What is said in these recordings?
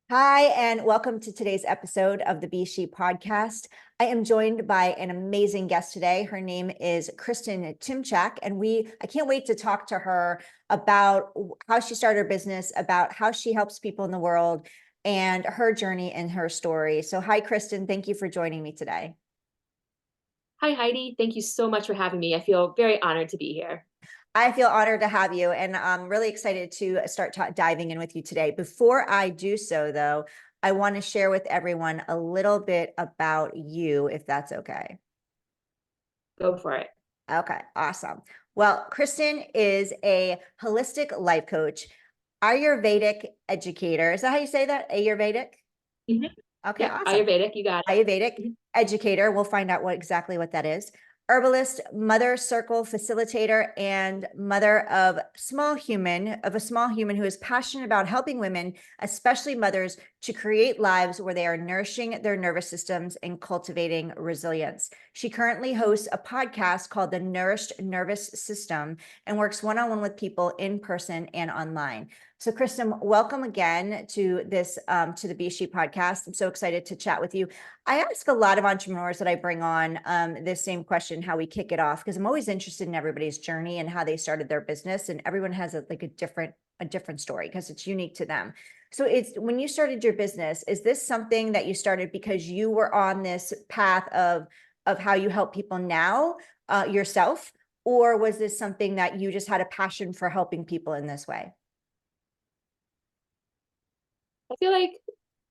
Hi, and welcome to today's episode of the Be S.H.E podcast. I am joined by an amazing guest today. Her name is Kristen Timchak, and I can't wait to talk to her about how she started her business, about how she helps people in the world, and her journey and her story. So hi, Kristen. Thank you for joining me today. Hi, Heidi. Thank you so much for having me. I feel very honored to be here. I feel honored to have you, and I'm really excited to start diving in with you today. Before I do so, though, I want to share with everyone a little bit about you, if that's okay. Go for it. Okay, awesome. Well, Kristen is a holistic life coach, Ayurvedic educator. Is that how you say that? Ayurvedic? Mhm. Okay, Yep, awesome. Ayurvedic, you got it. Ayurvedic Mhm. educator. We'll find out exactly what that is. Herbalist, MotherCircle Facilitator, and mother of a small human who is passionate about helping women, especially mothers, to create lives where they are nourishing their nervous systems and cultivating resilience. She currently hosts a podcast called the Nourished Nervous System and works one-on-one with people in person and online. So, Kristen, welcome again to to the Be S.H.E podcast. I'm so excited to chat with you. I ask a lot of entrepreneurs that I bring on this same question, how we kick it off, because I'm always interested in everybody's journey and how they started their business, and everyone has a different story because it's unique to them. So, it's when you started your business, is this something that you started because you were on this path of how you help people now yourself, or was this something that you just had a passion for helping people in this way? I feel like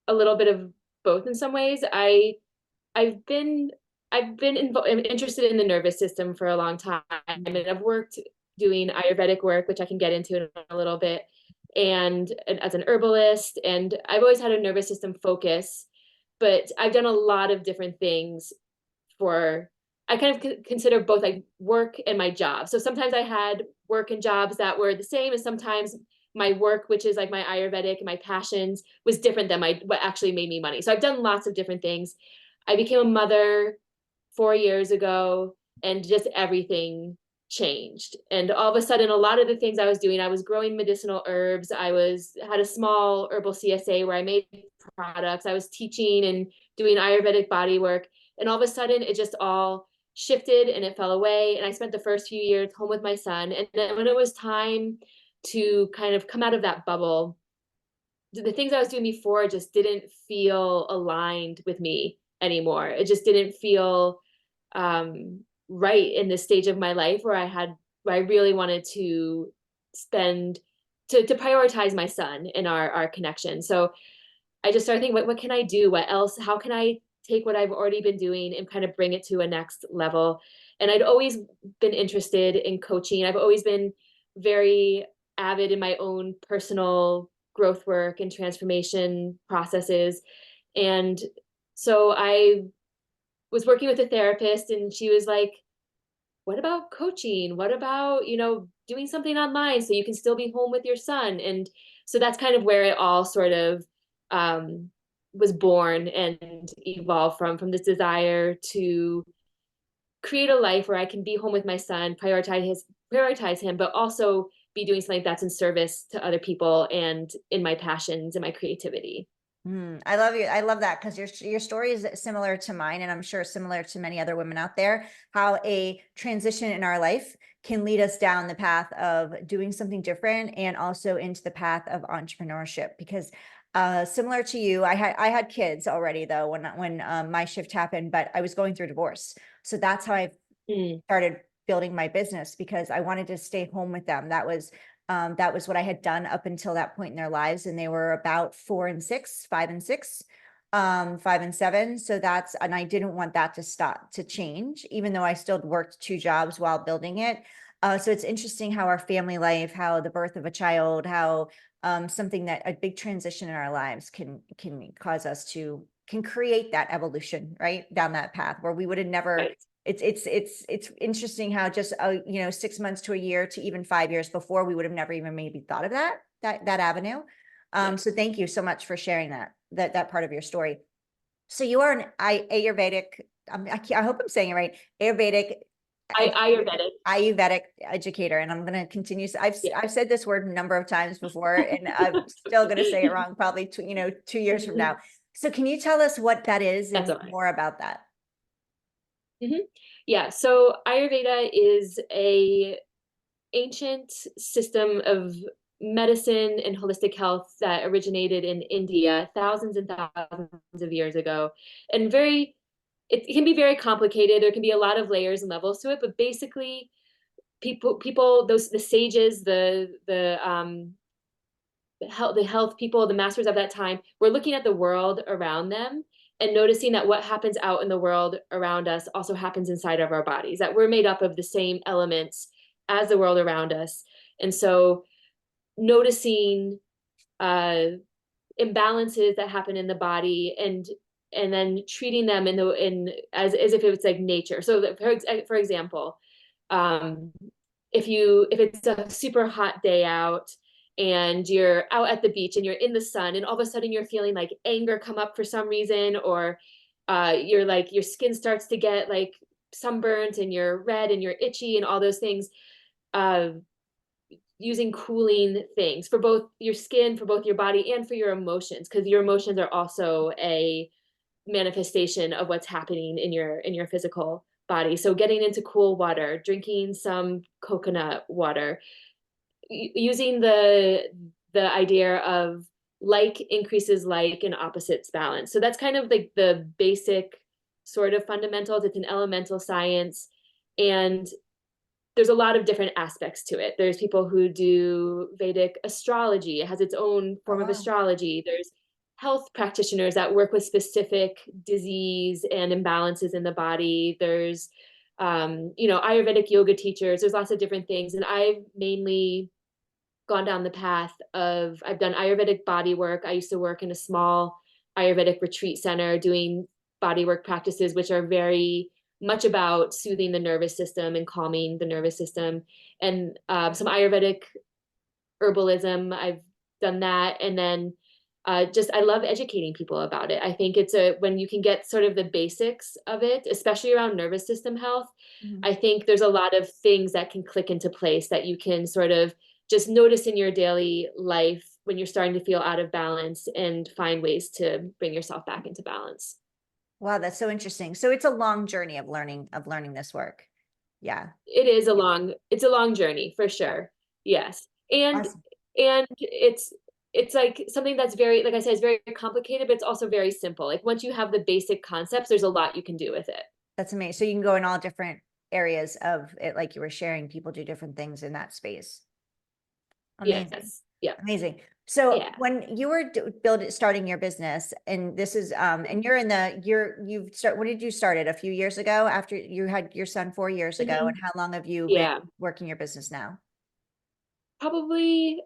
a little bit of both in some ways. I've been interested in the nervous system for a long time, and I've worked doing Ayurvedic work, which I can get into in a little bit, and as an herbalist, and I've always had a nervous system focus, but I've done a lot of different things for I kind of consider both like work and my job. So sometimes I had work and jobs that were the same, and sometimes my work, which is like my Ayurvedic and my passions, was different than my what actually made me money. So I've done lots of different things. I became a mother 4 years ago, and just everything changed. And all of a sudden, a lot of the things I was doing, I was growing medicinal herbs. Had a small herbal CSA where I made products. I was teaching and doing Ayurvedic body work. And all of a sudden, it just all shifted and it fell away. And I spent the first few years home with my son. And then when it was time to kind of come out of that bubble, the things I was doing before just didn't feel aligned with me anymore. It just didn't feel right in this stage of my life where I really wanted to spend to prioritize my son and our connection. So I just started thinking, what can I do? What else? How can I take what I've already been doing and kind of bring it to a next level? And I'd always been interested in coaching. I've always been very avid in my own personal growth work and transformation processes. And so I was working with a therapist, and she was like, what about coaching? What about, doing something online so you can still be home with your son? And so that's kind of where it all sort of um, was born and evolved from this desire to create a life where I can be home with my son, prioritize him, but also be doing something that's in service to other people and in my passions and my creativity. I love you. I love that because your story is similar to mine, and I'm sure similar to many other women out there. How a transition in our life can lead us down the path of doing something different, and also into the path of entrepreneurship. Because similar to you, I had kids already though when my shift happened, but I was going through divorce, so that's how I Mm, started building my business because I wanted to stay home with them. That was what I had done up until that point in their lives. And they were about 4 and 6, 5 and 6, 5 and 7. So and I didn't want that to stop to change, even though I still worked 2 jobs while building it. So it's interesting how our family life, how the birth of a child, how something that a big transition in our lives can cause us can create that evolution right down that path where we would have never. right. It's interesting how just 6 months to a year to even 5 years before we would have never even maybe thought of that avenue. Yeah. So thank you so much for sharing that part of your story. So you are an Ayurvedic. I hope I'm saying it right. Ayurvedic Ayurvedic. Ayurvedic educator, and I'm going to continue. Yeah, I've said this word a number of times before, and I'm still going to say it wrong, probably 2 years from now. So can you tell us what that is that's and all right. more about that? Yeah, so Ayurveda is a ancient system of medicine and holistic health that originated in India thousands and thousands of years ago. And it can be very complicated. There can be a lot of layers and levels to it, but basically the sages, the health people, the masters of that time, were looking at the world around them and noticing that what happens out in the world around us also happens inside of our bodies, that we're made up of the same elements as the world around us. And so noticing imbalances that happen in the body and then treating them as if it was like nature. So for example, um, if it's a super hot day out and you're out at the beach and you're in the sun and all of a sudden you're feeling like anger come up for some reason, or you're like your skin starts to get like sunburnt and you're red and you're itchy and all those things, uh, using cooling things for both your skin, for both your body and for your emotions, because your emotions are also a manifestation of what's happening in your physical body. So getting into cool water, drinking some coconut water, using the idea of like increases like and opposites balance. So that's kind of like the basic sort of fundamentals. It's an elemental science, and there's a lot of different aspects to it. There's people who do Vedic astrology. It has its own Oh, form of wow. astrology. There's health practitioners that work with specific disease and imbalances in the body. There's Ayurvedic yoga teachers. There's lots of different things. And I've mainly gone down the path of, I've done Ayurvedic body work. I used to work in a small Ayurvedic retreat center doing body work practices, which are very much about soothing the nervous system and calming the nervous system. And some Ayurvedic herbalism, I've done that. And then I love educating people about it. I think when you can get sort of the basics of it, especially around nervous system health, Mhm. I think there's a lot of things that can click into place that you can sort of just notice in your daily life when you're starting to feel out of balance and find ways to bring yourself back into balance. Wow, that's so interesting. So it's a long journey of learning this work. Yeah. It's a long journey for sure. Yes. Awesome. And it's like something that's very, like I said, it's very complicated, but it's also very simple. Like once you have the basic concepts, there's a lot you can do with it. That's amazing. So you can go in all different areas of it, like you were sharing, people do different things in that space. Amazing. Yes. Yeah. Amazing. So Yeah. when you were starting your business, and this is and you're in the you've start when did you start it? A few years ago after you had your son 4 years ago, Mhm. and how long have you been Yeah. working your business now? Probably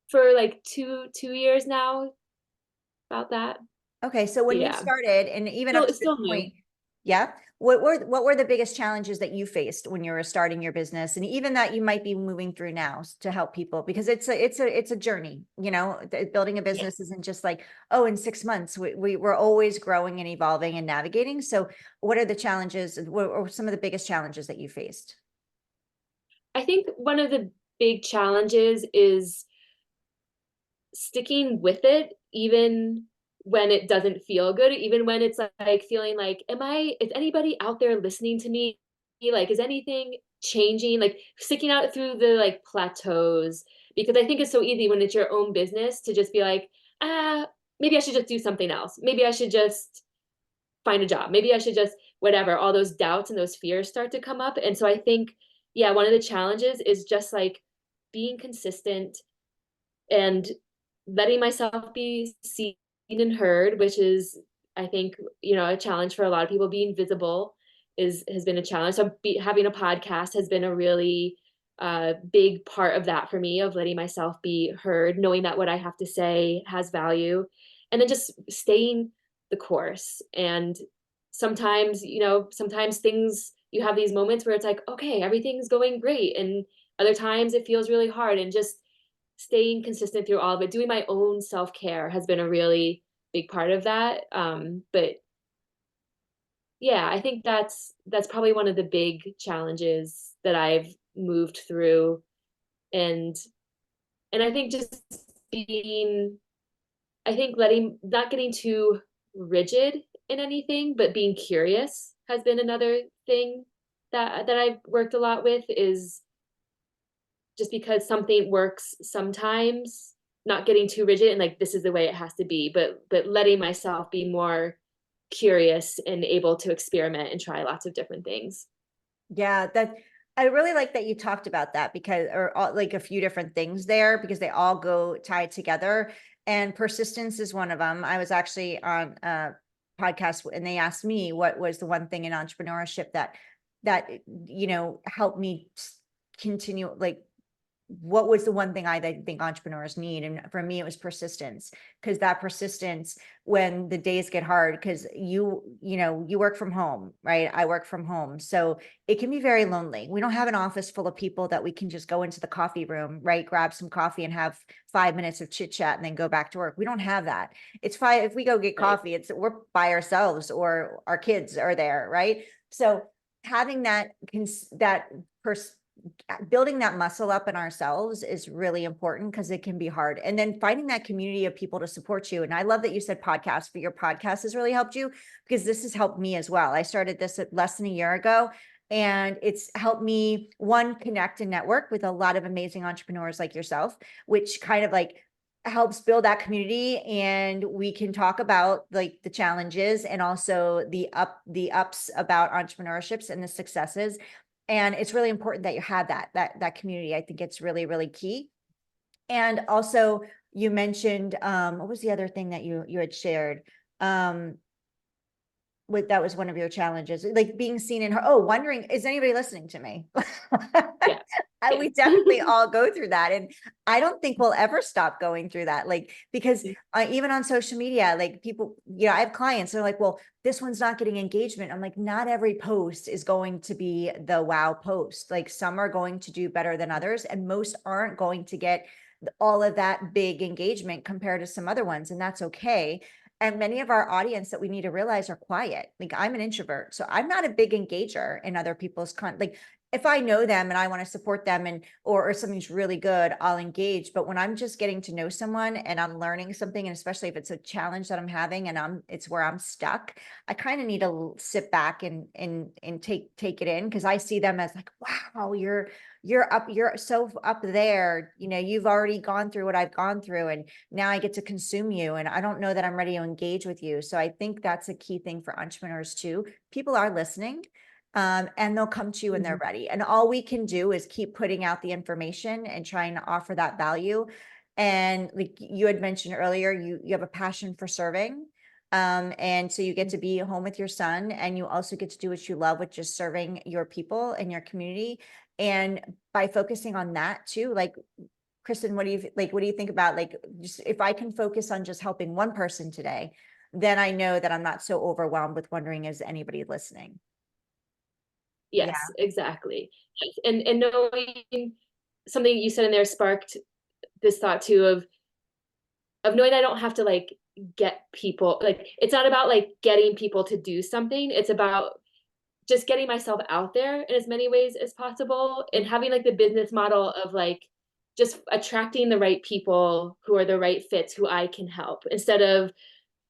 for like two years now, about that. Okay, so when you Yeah. started, and even up Still to it's this still new. point, yeah, what were the biggest challenges that you faced when you were starting your business, and even that you might be moving through now to help people? Because it's a journey, building a Yeah. business isn't just like, oh, in 6 months. We're always growing and evolving and navigating. So what are the challenges? What are some of the biggest challenges that you faced? I think one of the big challenges is sticking with it even when it doesn't feel good, even when it's like feeling like, is anybody out there listening to me? Like, is anything changing? Like sticking out through the like plateaus, because I think it's so easy when it's your own business to just be like, maybe I should just do something else. Maybe I should just find a job. Maybe I should just whatever. All those doubts and those fears start to come up. And so I think, yeah, one of the challenges is just like being consistent and letting myself be seen and heard, which is, I think, a challenge for a lot of people. Being visible has been a challenge. So having a podcast has been a really big part of that for me, of letting myself be heard, knowing that what I have to say has value, and then just staying the course. And sometimes things, you have these moments where it's like, okay, everything's going great, and other times it feels really hard, and just staying consistent through all of it. Doing my own self-care has been a really big part of that. But Yeah, I think that's probably one of the big challenges that I've moved through, and I think just being I think letting not getting too rigid in anything, but being curious has been another thing that I've worked a lot with, is just because something works sometimes, not getting too rigid and like this is the way it has to be, but letting myself be more curious and able to experiment and try lots of different things. Yeah, that I really like that you talked about that because, or like a few different things there because they all go tied together. And persistence is one of them. I was actually on a podcast and they asked me what was the one thing in entrepreneurship that helped me continue, like what was the one thing I think entrepreneurs need? And for me, it was persistence, because that persistence when the days get hard, because you work from home, right? I work from home. So it can be very lonely. We don't have an office full of people that we can just go into the coffee room, right? Grab some coffee and have 5 minutes of chit chat and then go back to work. We don't have that. It's fine if we go get Right. coffee, we're by ourselves or our kids are there, right? So having that building that muscle up in ourselves is really important because it can be hard. And then finding that community of people to support you. And I love that you said podcast, but your podcast has really helped you because this has helped me as well. I started this less than a year ago. And it's helped me, one, connect and network with a lot of amazing entrepreneurs like yourself, which kind of like helps build that community. And we can talk about like the challenges and also the ups about entrepreneurships and the successes. And it's really important that you have that community. I think it's really, really key. And also you mentioned, what was the other thing that you had shared? That was one of your challenges, like being seen in her, wondering, is anybody listening to me? Yeah. Yeah. We definitely all go through that. And I don't think we'll ever stop going through that. Like, because even on social media, like people, I have clients, they're like, well, this one's not getting engagement. I'm like, not every post is going to be the wow post. Like some are going to do better than others, and most aren't going to get all of that big engagement compared to some other ones. And that's okay. And many of our audience that we need to realize are quiet. Like I'm an introvert, so I'm not a big engager in other people's like if I know them and I want to support them and or something's really good, I'll engage. But when I'm just getting to know someone and I'm learning something, and especially if it's a challenge that I'm having and it's where I'm stuck, I kind of need to sit back and take it in, because I see them as like, wow, you're so up there. You've already gone through what I've gone through, and now I get to consume you, and I don't know that I'm ready to engage with you. So I think that's a key thing for entrepreneurs too. People are listening, and they'll come to you when they're Mhm. ready. And all we can do is keep putting out the information and trying to offer that value. And like you had mentioned earlier, you have a passion for serving. And so you get to be home with your son, and you also get to do what you love, which is serving your people and your community. And by focusing on that too, like Kristen, what do you think about, like, just if I can focus on just helping one person today, then I know that I'm not so overwhelmed with wondering, is anybody listening? Yes, exactly. Yes, and knowing something you said in there sparked this thought too of knowing I don't have to like get people, like it's not about like getting people to do something. It's about just getting myself out there in as many ways as possible and having like the business model of like just attracting the right people who are the right fits who I can help, instead of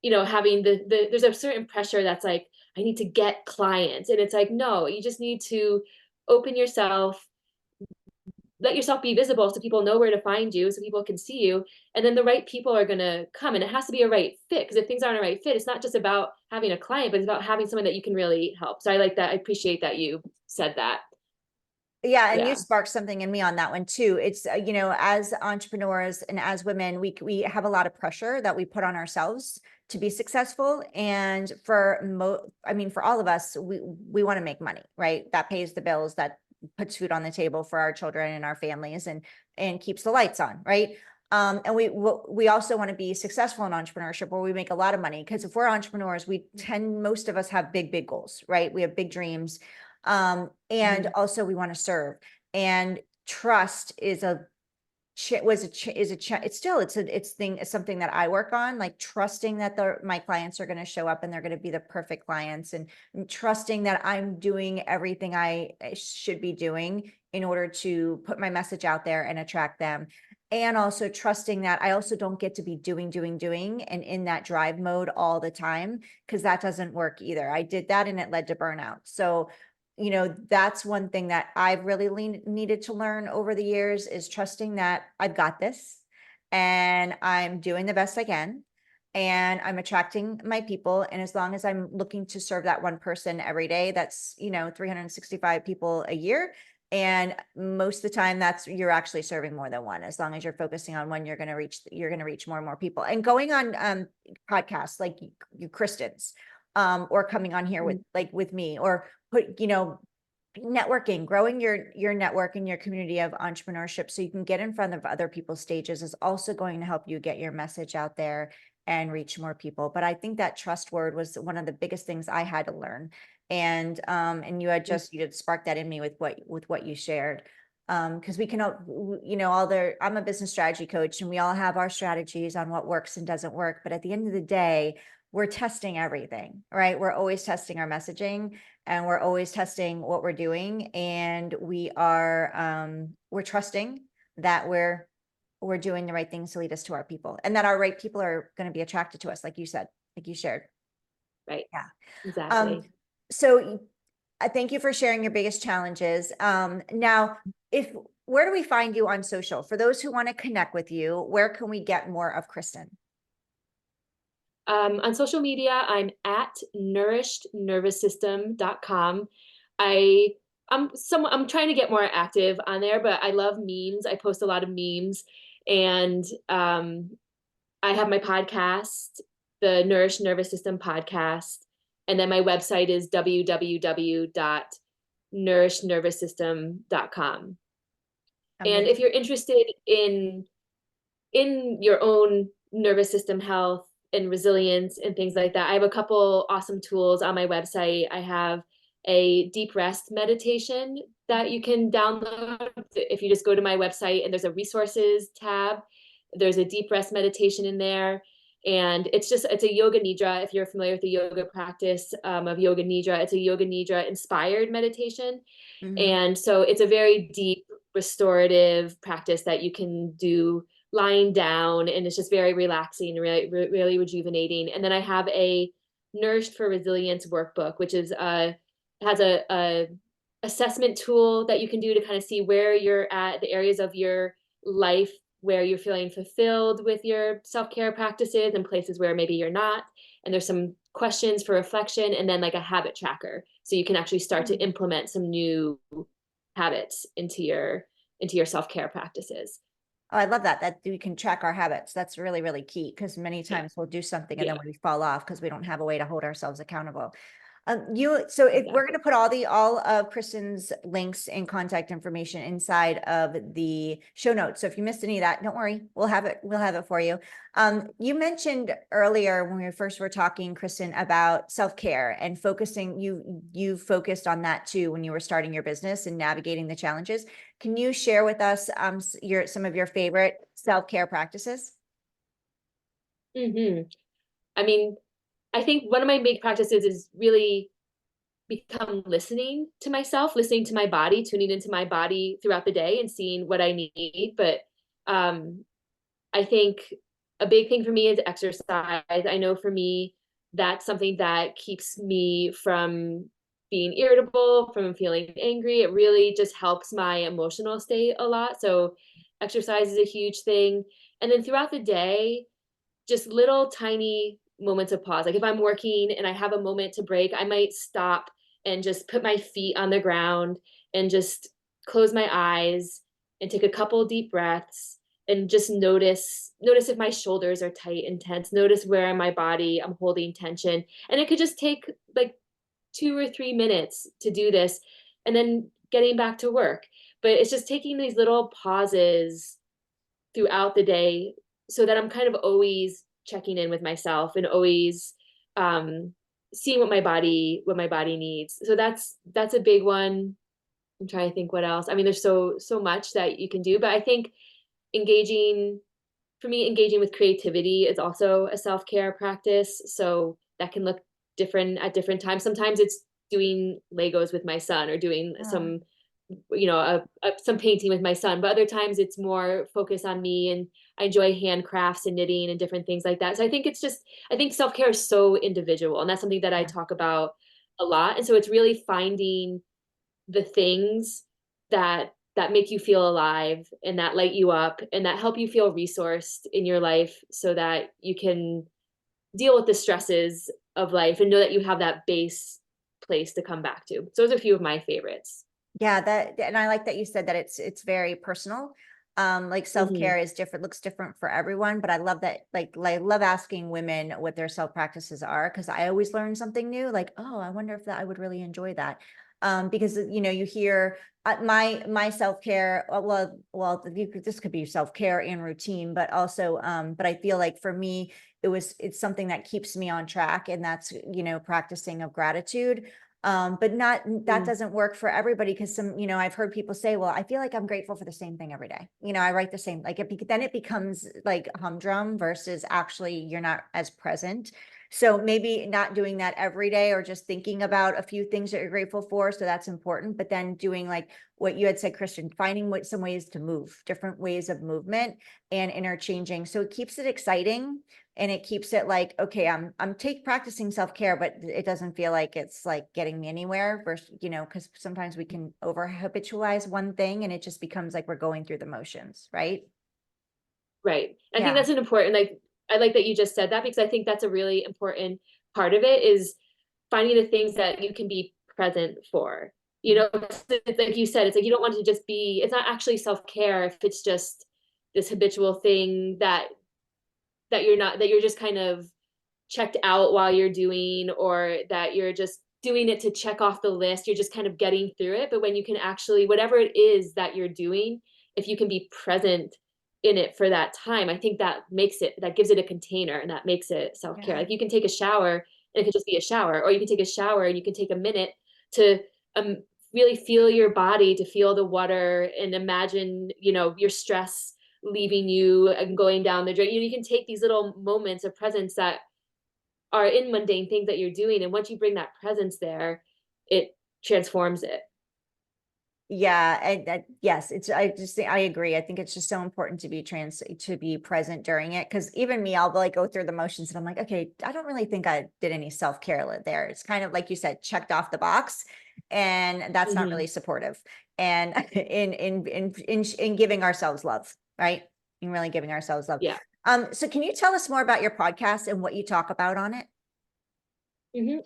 having there's a certain pressure that's like I need to get clients, and it's like no, you just need to open yourself, let yourself be visible so people know where to find you, so people can see you, and then the right people are going to come, and it has to be a right fit, because if things aren't a right fit, it's not just about having a client, but it's about having someone that you can really help. So I like that. I appreciate that you said that. Yeah, and you Yeah. sparked something in me on that one too. It's as entrepreneurs and as women, we have a lot of pressure that we put on ourselves to be successful. And for all of us, we want to make money, right? That pays the bills, that puts food on the table for our children and our families, and keeps the lights on, right? And we also want to be successful in entrepreneurship where we make a lot of money, because if we're entrepreneurs, most of us have big goals, right? We have big dreams. And Mhm. also we want to serve, and trust is a it's something that I work on, like trusting that my clients are going to show up and they're going to be the perfect clients, and trusting that I'm doing everything I should be doing in order to put my message out there and attract them. And also trusting that I also don't get to be doing, and in that drive mode all the time, because that doesn't work either. I did that and it led to burnout. So that's one thing that I've really needed to learn over the years, is trusting that I've got this and I'm doing the best I can and I'm attracting my people. And as long as I'm looking to serve that one person every day, that's, 365 people a year. And most of the time you're actually serving more than one. As long as you're focusing on one, you're going to reach more and more people. And going on podcasts like you Kristen's, or coming on here with me, or networking, growing your network and your community of entrepreneurship so you can get in front of other people's stages, is also going to help you get your message out there and reach more people. But I think that trust word was one of the biggest things I had to learn. And you had sparked that in me with what you shared. Because we can, I'm a business strategy coach and we all have our strategies on what works and doesn't work. But at the end of the day, we're testing everything, right? We're always testing our messaging and we're always testing what we're doing. And we're trusting that we're doing the right things to lead us to our people, and that our right people are going to be attracted to us, like you said, like you shared. Right. Yeah. Exactly. So I thank you for sharing your biggest challenges. Now, where do we find you on social? For those who want to connect with you, where can we get more of Kristen? On social media, I'm at nourishednervoussystem.com. I'm trying to get more active on there, but I love memes. I post a lot of memes, and I have my podcast, the Nourished Nervous System podcast, and then my website is www.nourishednervoussystem.com. And if you're interested in your own nervous system health and resilience and things like that, I have a couple awesome tools on my website. I have a deep rest meditation that you can download. If you just go to my website and there's a resources tab, there's a deep rest meditation in there. And it's a yoga nidra. If you're familiar with the yoga practice of yoga nidra, it's a yoga nidra inspired meditation. And so it's a very deep restorative practice that you can do lying down, and it's just very relaxing and really rejuvenating. And then I have a Nourished for Resilience workbook, which has a assessment tool that you can do to kind of see where you're at, the areas of your life where you're feeling fulfilled with your self-care practices, and places where maybe you're not. And there's some questions for reflection, and then like a habit tracker, so you can actually start to implement some new habits into your self-care practices. Oh, I love that we can track our habits. That's really, really key, because many times we'll do something and then we fall off because we don't have a way to hold ourselves accountable. If we're going to put all of Kristen's links and contact information inside of the show notes. So if you missed any of that, don't worry, we'll have it for you. You mentioned earlier when we first were talking, Kristen, about self-care and focusing, you focused on that too when you were starting your business and navigating the challenges. Can you share with us some of your favorite self-care practices? I mean, I think one of my big practices is really become listening to myself, listening to my body, tuning into my body throughout the day and seeing what I need. But I think a big thing for me is exercise. I know for me, that's something that keeps me from being irritable, from feeling angry. It really just helps my emotional state a lot. So exercise is a huge thing. And then throughout the day, just little tiny moments of pause. Like if I'm working and I have a moment to break, I might stop and just put my feet on the ground and just close my eyes and take a couple deep breaths and just notice if my shoulders are tight and tense, notice where in my body I'm holding tension. And it could just take like 2 or 3 minutes to do this and then getting back to work. But it's just taking these little pauses throughout the day so that I'm kind of always checking in with myself and always seeing what my body needs. So that's a big one. I'm trying to think what else. I mean, there's so much that you can do, but I think engaging, for me, engaging with creativity is also a self-care practice. So that can look different at different times. Sometimes it's doing Legos with my son or doing Oh, some, some painting with my son, but other times it's more focused on me, and I enjoy handcrafts and knitting and different things like that. So I think self-care is so individual, and that's something that I yeah. talk about a lot. And so it's really finding the things that make you feel alive and that light you up and that help you feel resourced in your life so that you can deal with the stresses of life and know that you have that base place to come back to. So those are a few of my favorites. Yeah, that, and I like that you said that it's very personal. Like Hmm. self-care is different, looks different for everyone, but I love that, like love asking women what their self practices are, because I always learn something new, like, oh, I wonder if that I would really enjoy that. Because you hear my self-care, this could be self-care and routine, but also but I feel like for me it's something that keeps me on track, and that's practicing of gratitude. But not, that Mm. doesn't work for everybody, because I've heard people say, well, I feel like I'm grateful for the same thing every day. I write the same, like then it becomes like humdrum versus actually you're not as present. So maybe not doing that every day, or just thinking about a few things that you're grateful for. So that's important. But then doing like what you had said, Christian, finding some ways to move, different ways of movement and interchanging. So it keeps it exciting, and it keeps it like, okay, I'm practicing self-care, but it doesn't feel like it's like getting me anywhere versus, because sometimes we can over habitualize one thing and it just becomes like we're going through the motions, right? Right. I think Yeah. that's an important, like, I like that you just said that because I think that's a really important part of it is finding the things that you can be present for. Mhm. It's like you said, it's like you don't want to just be, it's not actually self-care if it's just this habitual thing that you're not, that you're just kind of checked out while you're doing, or that you're just doing it to check off the list. You're just kind of getting through it. But when you can actually, whatever it is that you're doing, if you can be present in it for that time, I think that makes it, that gives it a container, and that makes it self care. Yeah. Like you can take a shower and it could just be a shower, or you can take a shower and you can take a minute to um, really feel your body, to feel the water and imagine, your stress leaving you and going down the drain. You can take these little moments of presence that are in mundane things that you're doing, and once you bring that presence there, it transforms it. Yeah, and that, yes, I just think I agree. I think it's just so important to be present during it. Cause even me, I'll like go through the motions and I'm like, okay, I don't really think I did any self-care there. It's kind of like you said, checked off the box, and that's not Mhm. really supportive. And in giving ourselves love, right? In really giving ourselves love. Yeah. So can you tell us more about your podcast and what you talk about on it?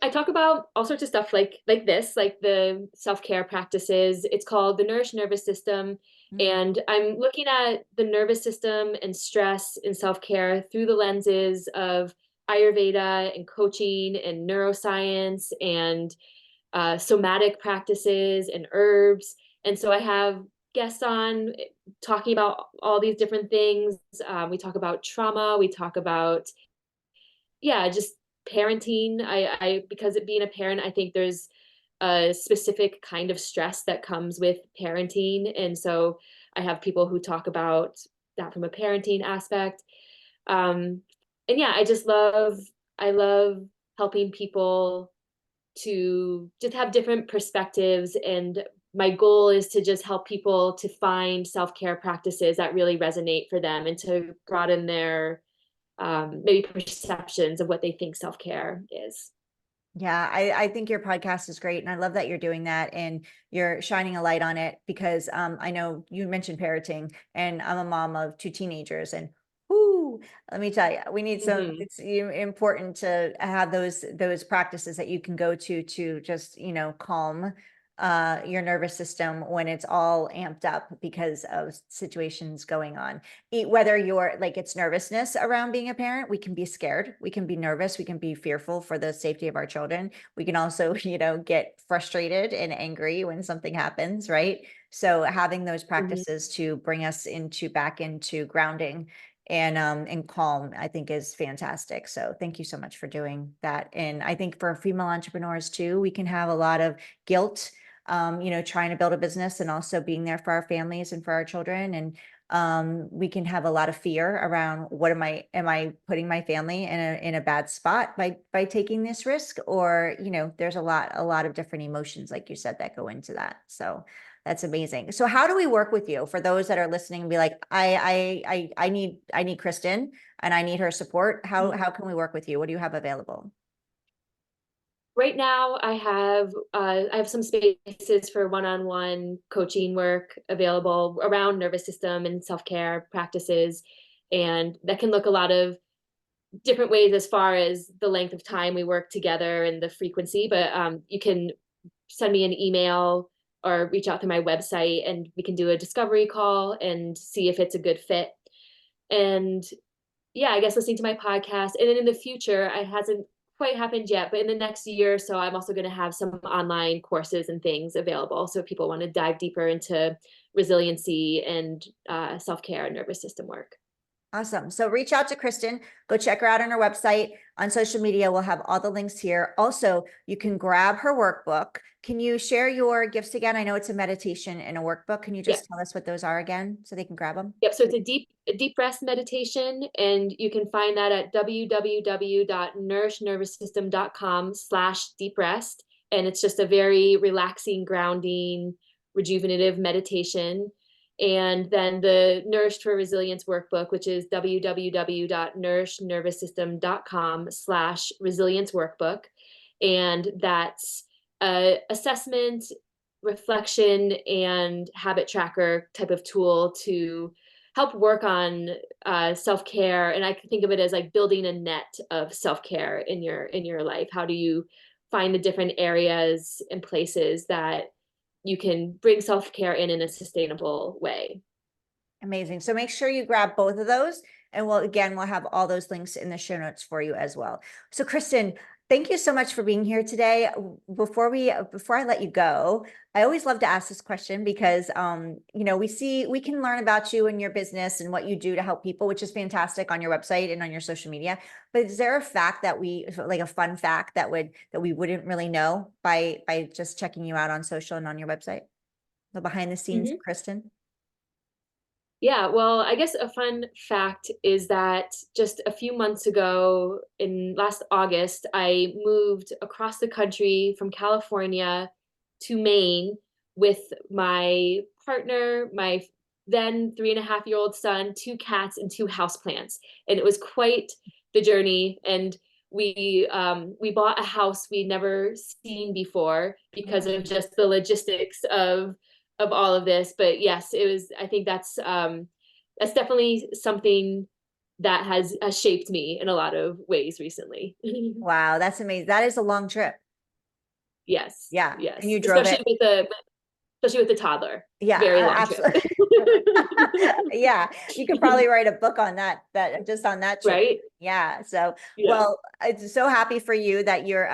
I talk about all sorts of stuff like this, like the self-care practices. It's called the Nourished Nervous System, Mm, and I'm looking at the nervous system and stress and self-care through the lenses of Ayurveda and coaching and neuroscience and somatic practices and herbs. And so I have guests on talking about all these different things. We talk about trauma. We talk about, yeah, just parenting. Because it being a parent, I think there's a specific kind of stress that comes with parenting. And so I have people who talk about that from a parenting aspect. Um, and yeah, I love helping people to just have different perspectives, and my goal is to just help people to find self-care practices that really resonate for them and to broaden their maybe perceptions of what they think self-care is. yeah, I think your podcast is great, and I love that you're doing that and you're shining a light on it, because I know you mentioned parenting, and I'm a mom of two teenagers, and whoo, let me tell you, we need some. Hmm. It's important to have those practices that you can go to just calm your nervous system when it's all amped up because of situations going on. Whether you're like, it's nervousness around being a parent, we can be scared, we can be nervous, we can be fearful for the safety of our children. We can also get frustrated and angry when something happens, right? So having those Hmm. practices to bring us back into grounding and calm, I think is fantastic. So thank you so much for doing that. And I think for female entrepreneurs too, we can have a lot of guilt, trying to build a business and also being there for our families and for our children. And we can have a lot of fear around what am I putting my family in a bad spot by taking this risk? Or, there's a lot of different emotions, like you said, that go into that. So that's amazing. So how do we work with you for those that are listening and be like, I need Kristen and I need her support? How can we work with you? What do you have available? Right now, I have some spaces for one-on-one coaching work available around nervous system and self-care practices, and that can look a lot of different ways as far as the length of time we work together and the frequency. But you can send me an email or reach out through my website, and we can do a discovery call and see if it's a good fit. And yeah, I guess listening to my podcast. And then in the future, it hasn't quite happened yet, but in the next year or so, I'm also going to have some online courses and things available. So if people want to dive deeper into resiliency and self-care and nervous system work. Awesome. So reach out to Kristen, go check her out on her website, on social media. We'll have all the links here. Also, you can grab her workbook. Can you share your gifts again? I know it's a meditation and a workbook. Can you Yep. just tell us what those are again so they can grab them? Yep. So it's a deep rest meditation, and you can find that at www.nourishednervoussystem.com/deep rest. And it's just a very relaxing, grounding, rejuvenative meditation. And then the Nourished for Resilience workbook, which is www.nourishednervoussystem.com/resilience workbook. And that's assessment, reflection, and habit tracker type of tool to help work on self-care. And I think of it as like building a net of self-care in your life. How do you find the different areas and places that you can bring self-care in a sustainable way? Amazing. So make sure you grab both of those. And we'll have all those links in the show notes for you as well. So Kristen, thank you so much for being here today. Before I let you go, I always love to ask this question because, we can learn about you and your business and what you do to help people, which is fantastic on your website and on your social media. But is there a fact like a fun fact that we wouldn't really know by just checking you out on social and on your website? The behind the scenes of Mm-hmm. Kristen? Yeah, well, I guess a fun fact is that just a few months ago, in last August, I moved across the country from California to Maine with my partner, my then 3.5-year-old son, two cats, and two houseplants. And it was quite the journey. And we bought a house we'd never seen before because of just the logistics of all of this. But yes, it was, I think that's definitely something that has shaped me in a lot of ways recently. Wow, that's amazing. That is a long trip. Yes, Yeah. And yes. you drove it. Especially with the toddler. Yeah, Very long trip. absolutely. Yeah, you could probably write a book on that just on that trip. Right? Yeah. So, Yeah. well, I'm so happy for you that you're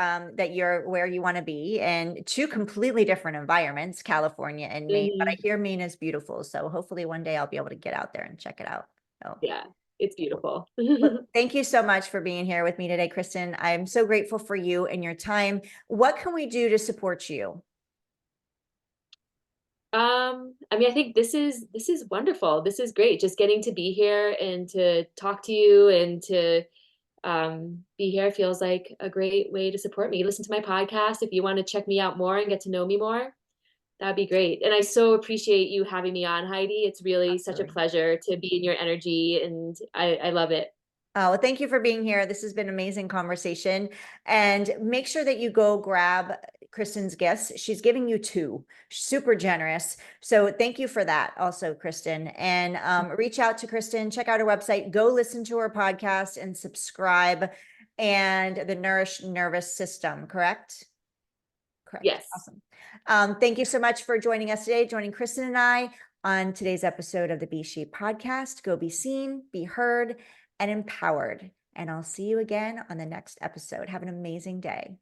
where you want to be, and two completely different environments, California and Maine. But I Mhm. hear Maine is beautiful. So hopefully one day I'll be able to get out there and check it out. So, Yeah, it's beautiful. well, thank you so much for being here with me today, Kristen. I'm so grateful for you and your time. What can we do to support you? I mean, I think this is wonderful. This is great. Just getting to be here and to talk to you and to be here feels like a great way to support me. Listen to my podcast if you want to check me out more and get to know me more. That'd be great. And I so appreciate you having me on, Heidi. It's really such a Absolutely. pleasure to be in your energy, and I love it. Oh, well, thank you for being here. This has been an amazing conversation. And make sure that you go grab Kristen's gifts. She's giving you two, super generous. So thank you for that also, Kristen. And reach out to Kristen, check out her website, go listen to her podcast and subscribe. And the Nourished Nervous System, correct? Correct. Yes. Awesome. Thank you so much for joining us today, joining Kristen and I on today's episode of the Be S.H.E podcast. Go be seen, be heard, and empowered. And I'll see you again on the next episode. Have an amazing day.